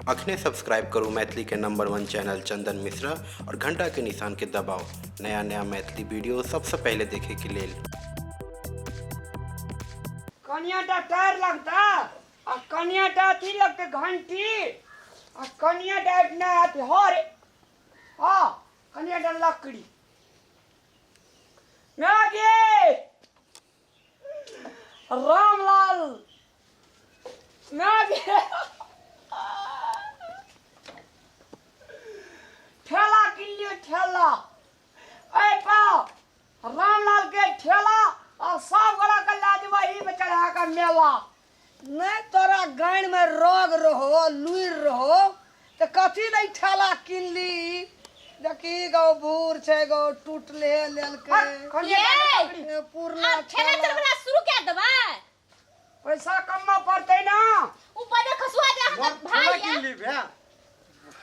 अखने सब्सक्राइब करो मैथिली के नंबर 1 चैनल चंदन मिश्रा और घंटा के निशान के दबाओ नया नया मैथिली वीडियो सबसे पहले देखे के लिए। कनियाटा टायर लगता आ कनियाटा अथी लगते घंटी आ कनियाटा इतना हाथ हर हाँ कनियाटा लकड़ी मैगे रामलाल मैगे ठेला किन लियो ठेला ऐ पाओ रामलाल के ठेला और सब गोरा का लाजवा ही में चढ़ा का मेला नहीं तोरा गाड़ में रोग रहो लुइर रहो तो कथी नहीं ठेला किन ली देखी गो बूढ़ छे गो टूटले लेल के पूर्णा ठेला चलबला शुरू कर देबा पैसा कम पड़ते ना ऊपर में खसुआ दे हम भाई किन ली भैया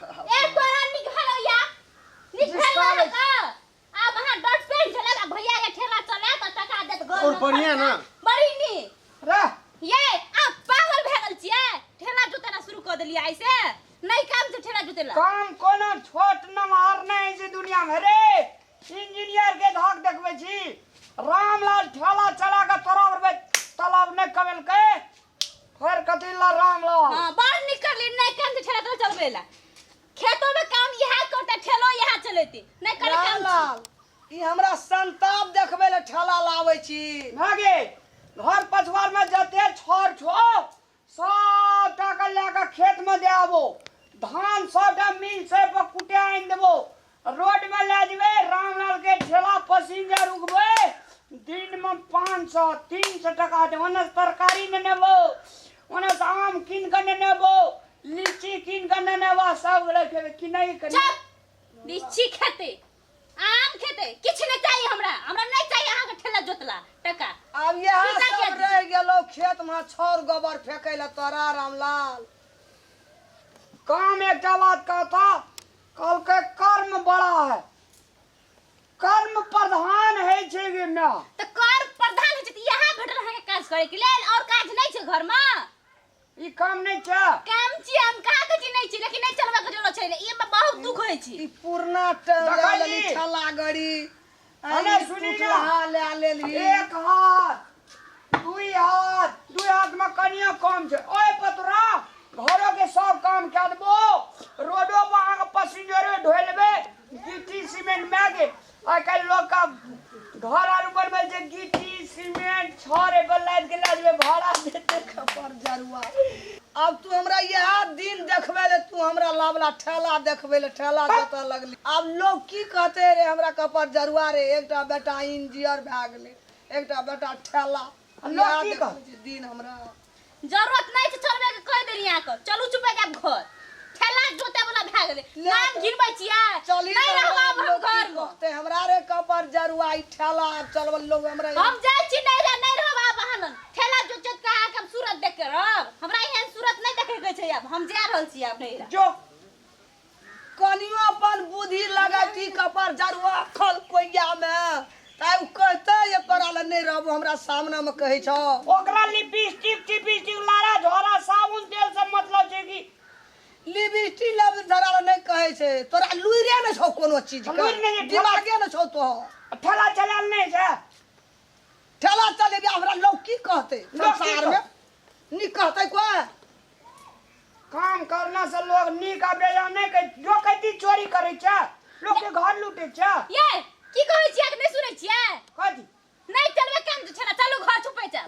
एक तोरा निकलया निकल का आ वहां डट पेन चला भैया के ठेला चला त टका देत घर और बढ़िया ना बड़ी नी रे ये आ पागल भेगल छिए ठेला जुतेना शुरू कर देलिए ऐसे नहीं काम से ठेला जुतेला काम कोनो छोट न मार नहीं इस दुनिया में रे इंजीनियर के धाक देखबे छी रामलाल ठेला चला के तोरा में तालाब ने कमेल के फिर कथी ला रामलाल हां बाहर निकल नहीं काम से ठेला तो चलबेला खेतों में काम यह करते ठेलो यह चलेती नहीं करे काम रामलाल ई हमरा संताप देखबे ले ठेला लावे छी भागे घर पछवार में जते छोड़ छो सब टका लेके खेत में दे आबो धान सबटा मिल से पर कुटे आइन देबो रोड में ले जबे रामलाल के ठेला पैसेंजर उगबे दिन में 500 300 टका दे ओने तरकारी ने नेबो ओने आम किन के ने नेबो लीची किन के ने नेबो सब रखे कि नहीं करी चुप लीची खेते आम खेते किछ नहीं चाहिए हमरा नहीं चाहिए अहाँ के ठेला जोतला टका अब यहाँ सब रह गेलो खेत में छोर गोबर फेंकै ले तोरा रामलाल काम एक बात कहता कल के कर्म बड़ा है कर्म प्रधान है छे गे ना तो कर प्रधान है त यहाँ भेटल है काज करे के लेल और काज नहीं छे घर में ई काम नहीं छे काम छी हम कहा के छी नहीं छी लेकिन नहीं चलबा के जलो छै ई में बहुत दुख होय छी ई पूर्णा टली ठेला गड़ी अने सुनी ना ले लेली एक हाथ दुई हाथ में कनिया कम छे ओए पतरा घरों के सब काम कर देबो रोडो पर आगे पैसेंजर ढोलबे गिट्टी सीमेंट मैगे आ कल लोग का घर आर ऊपर में जे गिट्टी सीमेंट छोरे बलाद के लाजबे भाड़ा देते खपर जरुआ अब तू हमरा यह दिन देखबे ले तू हमरा लावला ठेला देखबे ले ठेला जत लगली अब लोग की कहते रे हमरा कपर जरुआ रे एकटा बेटा इंजीनियर भ गेले एकटा बेटा ठेला लोग की कहते दिन हमरा जरूरत नहीं छे चलबे के कह देली यहाँ के चलू चुपे के घर ठेला जोते वाला भ गेले नाम गिरबै छिया नहीं रहबा हम घर में ते हमरा रे कपर जरुआ ई ठेला चलबल लोग हमरा हम जाय छी नहीं रहबा बहालन ठेला जोत के आ के सूरत देख के रहब हमरा एहन सूरत नहीं देखे के छै अब हम जा रहल छी अब नहीं जो कनियो अपन बुद्धि लगाती कपर जरुआ खल कोइया में ताई उ कहते ये कराल नहीं रहबो हमरा सामने में कहै छ ओकरा लिपस्टिक लारा झोरा साबुन तेल से मतलब छै कि लिपस्टिक लब धराल नहीं कहै छै तोरा लुइरे न छौ कोनो चीज के लुइर नहीं, दिमागे न छौ तो ठेला चलाल नहीं छे ठेला चलेबे हमरा लोग की कहते संसार में नी कहते कोई काम करना से लोग नीक आ बेजा नहीं कह जो कहती चोरी करे छे लोग के घर लूटे छे ये की कहै छियै कि नहीं सुनै छियै कथी नहीं चलबे केन छेला चलू घर छुपै छ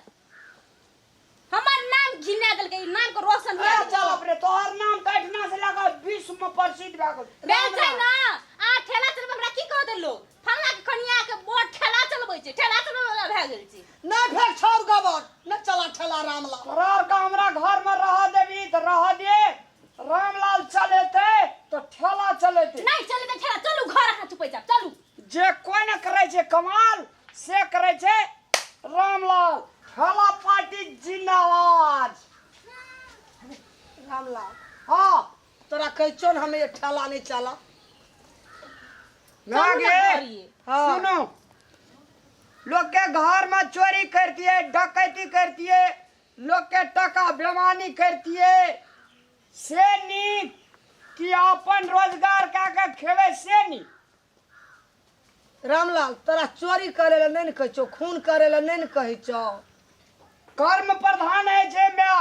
हमर नाम घिना देल के नाम को रोशन ए चल अपने तोहर नाम काटना से लगा विश्व में प्रसिद्ध भ गेल बेल छै ना आ ठेला चलबे हमरा की कह देलो फल्ला के कनिया के बोट ठेला चलबै छै ठेला चलबे वाला भ गेल छी नहीं फेंक छोड़ गोबर न चला ठेला रामलाल तोरार का हमरा घर में रह देबी तो रह दे रामलाल चलेते तो ठेला चलेते नहीं चलबे ठेला चलू घर अहाँ छुपै छ चलू जे कोई न करे छे कमाल से करे छे रामलाल ठेला पार्टी जिंदाबाद रामलाल हां तोरा कहचो न हमें ये ठेला नहीं चला नागे हां सुनो लोग के घर में चोरी करती है डकैती करती है लोग के टका बेमानी करती है से नीक कि अपन रोजगार का के खेबे से नीक। रामलाल तोरा चोरी करे ला नहीं कहै छौ, खून करे ला नहीं कहै छौ। कर्म प्रधान है छे म्या,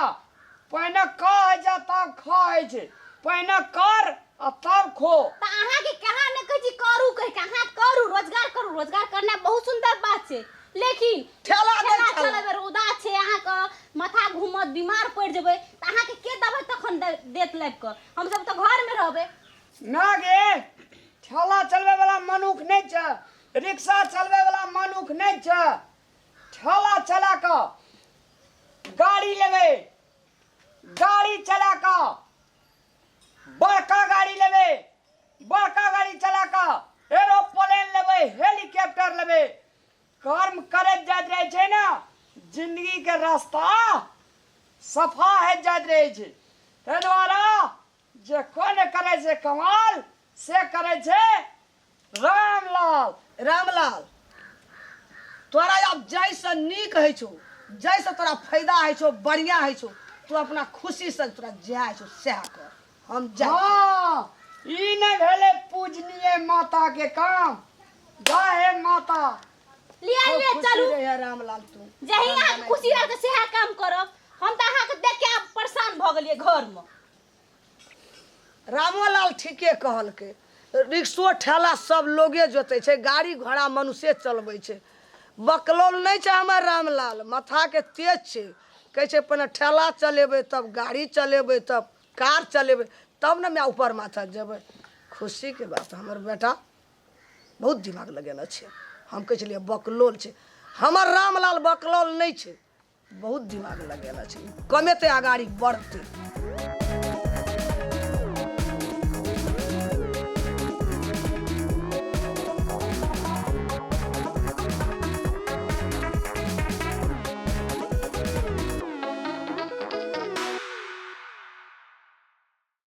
पहले कह जा तब खाए छे, पहले कर आ तब खो। त अहाँ के कहां ने कहै छी करू कह के, अहाँ करू रोजगार करना बहुत सुंदर बात छे, लेकिन ठेला चलाबे रौदा छे, अहाँ के माथा घूमत बीमार पड़ जेबै त अहाँ के दबै तखन देत लाग के, हम सब त घर में रहबै। ना गे, ठेला चलवे वाला मनुख नहीं छे, रिक्शा चलवे वाला मनुख नहीं छे। ठेला चला के गाड़ी लेवे, गाड़ी चला के बड़का गाड़ी लेवे, बड़का गाड़ी चला के एरोप्लेन लेवे, हेलीकॉप्टर लेवे। कर्म करत जात रहे छे ना, जिंदगी के रास्ता सफा है जात रहे छे। ते द्वारा जे कोने करे से कमाल से करे छे रामलाल। रामलाल तोरा अब जैसे नीक है छो, जैसे तोरा फायदा है छो, बढ़िया है छो, तू अपना खुशी से तोरा जाय छो सह कर। हम जा हाँ, ई ने भेले पूजनीय माता के काम। गाहे माता लिया ले खुशी चलू रहे रामलाल तू। जही अहाँ के खुशी रहत सेहा काम करब, हम त अहाँ के देख के अब परेशान भ गेलिए घर में। रामलाल ठीके कहल के, रिक्शो ठेला सब लोगे जोते छे, गाड़ी घोड़ा मनुष्य चलबे छे। बकलोल नहीं छे हमर रामलाल, माथा के तेज छे। कहे छे पहले ठेला चलेबे तब गाड़ी चलेबे तब कार चलेबे तब ना मैं ऊपर माथा जेबे। खुशी के बात हमर बेटा बहुत दिमाग लगेला छे। हम कहे छलिए बकलोल छे, हमर रामलाल बकलोल नहीं छे, बहुत दिमाग लगेला छे, कमेते आगाड़ी बढ़ते।